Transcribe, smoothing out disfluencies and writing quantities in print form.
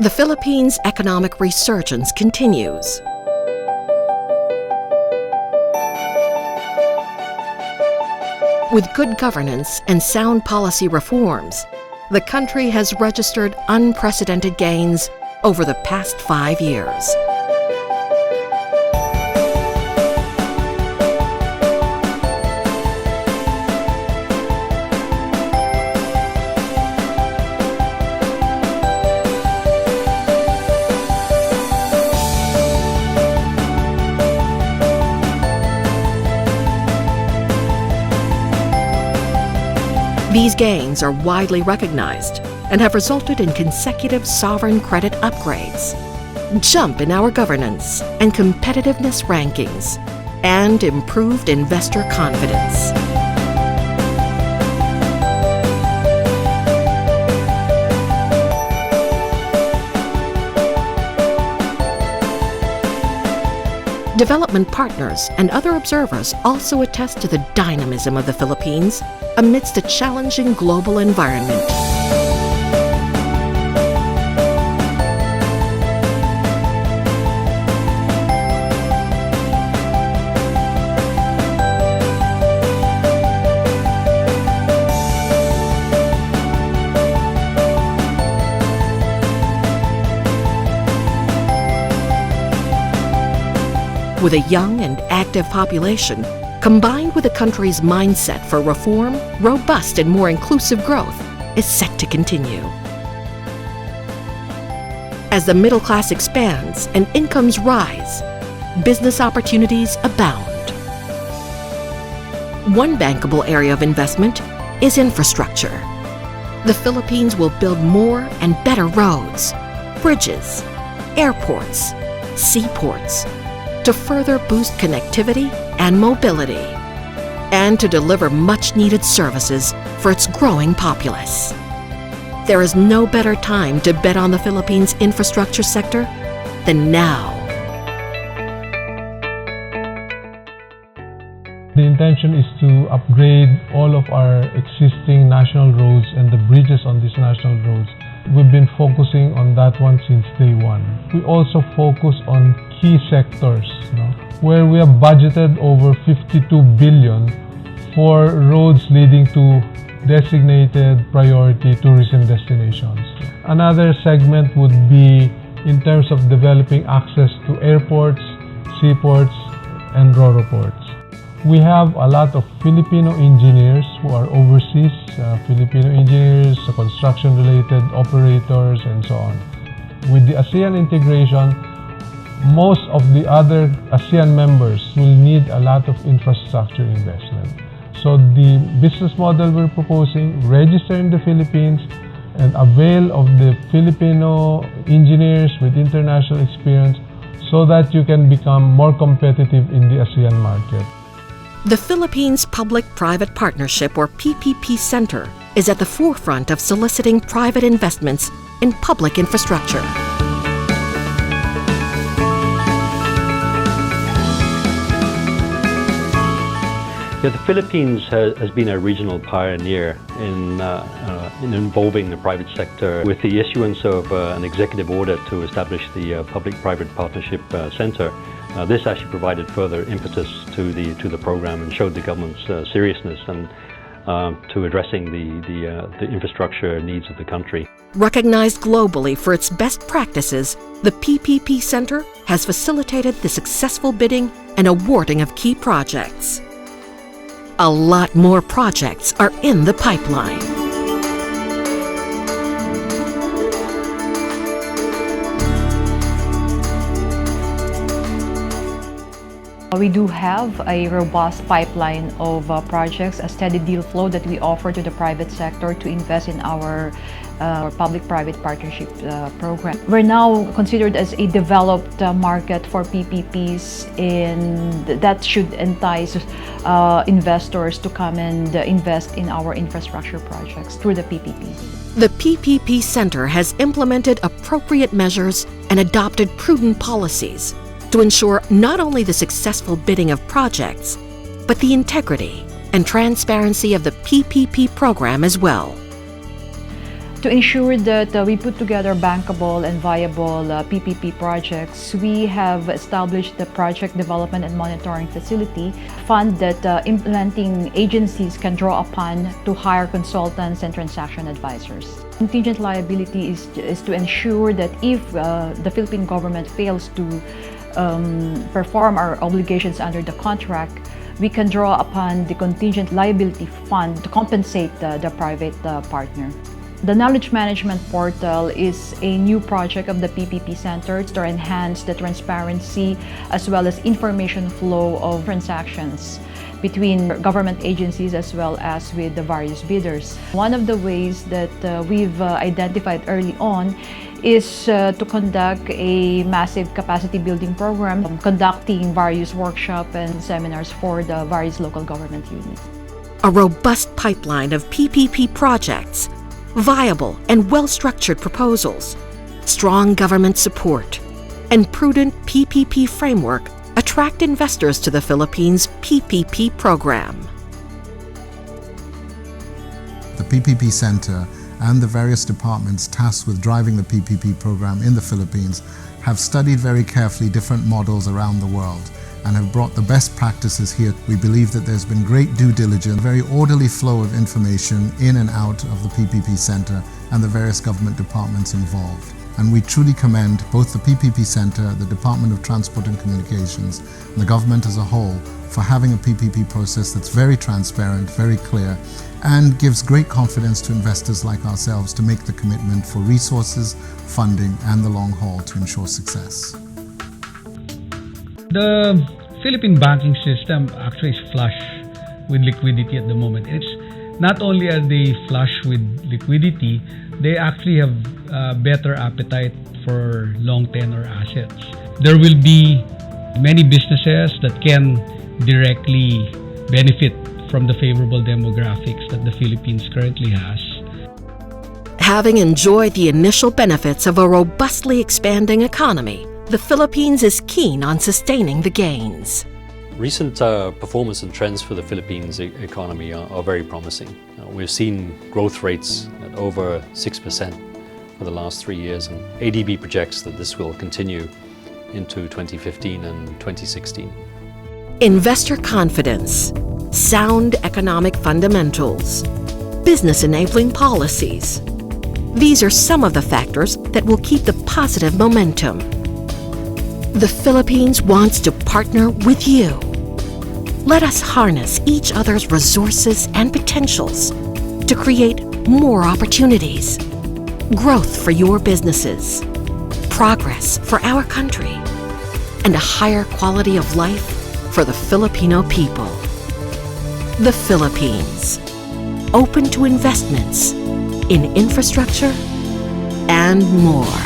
The Philippines' economic resurgence continues. With good governance and sound policy reforms, the country has registered unprecedented gains over the past 5 years. These gains are widely recognized and have resulted in consecutive sovereign credit upgrades, jump in our governance and competitiveness rankings, and improved investor confidence. Development partners and other observers also attest to the dynamism of the Philippines amidst a challenging global environment. With a young and active population, combined with the country's mindset for reform, robust and more inclusive growth is set to continue. As the middle class expands and incomes rise, business opportunities abound. One bankable area of investment is infrastructure. The Philippines will build more and better roads, bridges, airports, seaports, to further boost connectivity and mobility, and to deliver much-needed services for its growing populace. There is no better time to bet on the Philippines' infrastructure sector than now. The intention is to upgrade all of our existing national roads and the bridges on these national roads. We've been focusing on that one since day one. We also focus on key sectors, where we have budgeted over 52 billion for roads leading to designated priority tourism destinations. Another segment would be in terms of developing access to airports, seaports, and RoRo ports. We have a lot of Filipino engineers who are overseas, Filipino engineers, construction-related operators, and so on. With the ASEAN integration, most of the other ASEAN members will need a lot of infrastructure investment. So the business model we're proposing, register in the Philippines and avail of the Filipino engineers with international experience so that you can become more competitive in the ASEAN market. The Philippines Public-Private Partnership, or PPP Center, is at the forefront of soliciting private investments in public infrastructure. Yeah, the Philippines has been a regional pioneer in involving the private sector with the issuance of an executive order to establish the Public-Private Partnership Center. This actually provided further impetus to the program and showed the government's seriousness and to addressing the infrastructure needs of the country. Recognized globally for its best practices, the PPP Center has facilitated the successful bidding and awarding of key projects. A lot more projects are in the pipeline. We do have a robust pipeline of projects, a steady deal flow that we offer to the private sector to invest in our public-private partnership program. We're now considered as a developed market for PPPs, and that should entice investors to come and invest in our infrastructure projects through the PPP. The PPP Center has implemented appropriate measures and adopted prudent policies to ensure not only the successful bidding of projects, but the integrity and transparency of the PPP program as well. To ensure that we put together bankable and viable PPP projects, we have established the Project Development and Monitoring Facility, fund that implementing agencies can draw upon to hire consultants and transaction advisors. Contingent liability is to ensure that if the Philippine government fails to perform our obligations under the contract, we can draw upon the contingent liability fund to compensate the private partner. The Knowledge Management Portal is a new project of the PPP Center to enhance the transparency as well as information flow of transactions between government agencies as well as with the various bidders. One of the ways that we've identified early on is to conduct a massive capacity building program, conducting various workshops and seminars for the various local government units. A robust pipeline of PPP projects, viable and well-structured proposals, strong government support, and prudent PPP framework attract investors to the Philippines' PPP program. The PPP Center and the various departments tasked with driving the PPP program in the Philippines have studied very carefully different models around the world and have brought the best practices here. We believe that there's been great due diligence, very orderly flow of information in and out of the PPP Center and the various government departments involved. And we truly commend both the PPP Center, the Department of Transport and Communications, and the government as a whole for having a PPP process that's very transparent, very clear, and gives great confidence to investors like ourselves to make the commitment for resources, funding, and the long haul to ensure success. The Philippine banking system actually is flush with liquidity at the moment. It's not only are they flush with liquidity, they actually have better appetite for long tenor assets. There will be many businesses that can directly benefit from the favorable demographics that the Philippines currently has. Having enjoyed the initial benefits of a robustly expanding economy, the Philippines is keen on sustaining the gains. Recent performance and trends for the Philippines economy are very promising. We've seen growth rates at over 6% for the last 3 years, and ADB projects that this will continue into 2015 and 2016. Investor confidence, sound economic fundamentals, business enabling policies. These are some of the factors that will keep the positive momentum. The Philippines wants to partner with you. Let us harness each other's resources and potentials to create more opportunities, growth for your businesses, progress for our country, and a higher quality of life for the Filipino people. The Philippines, open to investments in infrastructure and more.